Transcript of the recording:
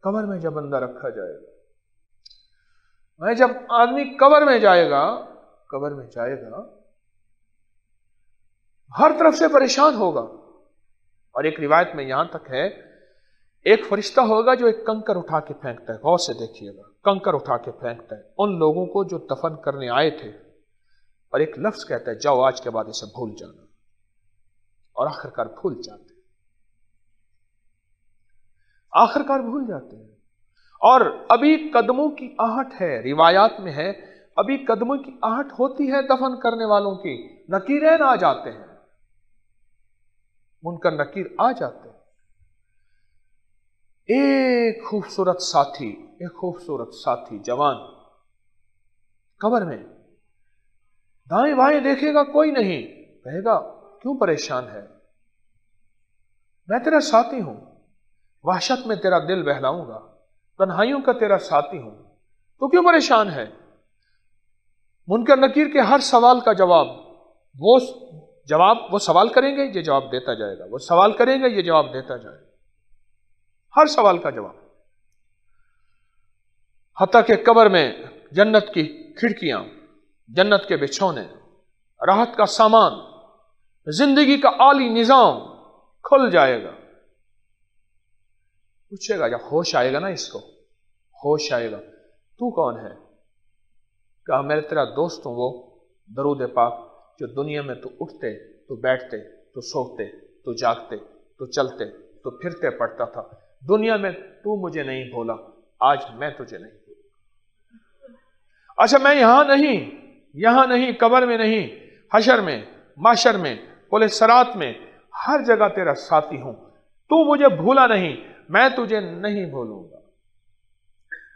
قبر میں جب بندہ رکھا جائے گا، میں جب آدمی قبر میں جائے گا ہر طرف سے پریشان ہوگا. اور ایک روایت میں یہاں تک ہے، ایک فرشتہ ہوگا جو ایک کنکر اٹھا کے پھینکتا ہے. غور سے دیکھیے گا، کنکر اٹھا کے پھینکتا ہے ان لوگوں کو جو دفن کرنے آئے تھے، اور ایک لفظ کہتا ہے جاؤ آج کے بعد اسے بھول جانا. اور آخرکار بھول جاتے ہیں. اور ابھی قدموں کی آہٹ ہے، روایات میں ہے ابھی قدموں کی آہٹ ہوتی ہے دفن کرنے والوں کی. نکیرین آ جاتے ہیں، منکر نکیر آ جاتے ہیں. ایک خوبصورت ساتھی جوان قبر میں دائیں بائیں دیکھے گا کوئی نہیں، کہے گا کیوں پریشان ہے؟ میں تیرا ساتھی ہوں، وحشت میں تیرا دل بہلاؤں گا، تنہائیوں کا تیرا ساتھی ہوں، تو کیوں پریشان ہے؟ منکر نکیر کے ہر سوال کا جواب وہ سوال کریں گے یہ جواب دیتا جائے گا، وہ سوال کریں گے یہ جواب دیتا جائے گا، ہر سوال کا جواب. حتیٰ کہ قبر میں جنت کی کھڑکیاں، جنت کے بچھونے، راحت کا سامان، زندگی کا عالی نظام کھل جائے گا. پوچھے گا جب ہوش آئے گا نا، اس کو ہوش آئے گا، تو کون ہے؟ کہا میں تیرا دوست ہوں، وہ درود پاک جو دنیا میں تو اٹھتے، تو بیٹھتے، تو سوتے، تو جاگتے، تو چلتے، تو پھرتے پڑتا تھا. دنیا میں تو مجھے نہیں بھولا، آج میں تجھے نہیں بھولا. اچھا میں یہاں نہیں، قبر میں نہیں، حشر میں، محشر میں، پل صراط میں، ہر جگہ تیرا ساتھی ہوں. تو مجھے بھولا نہیں، میں تجھے نہیں بھولوں گا.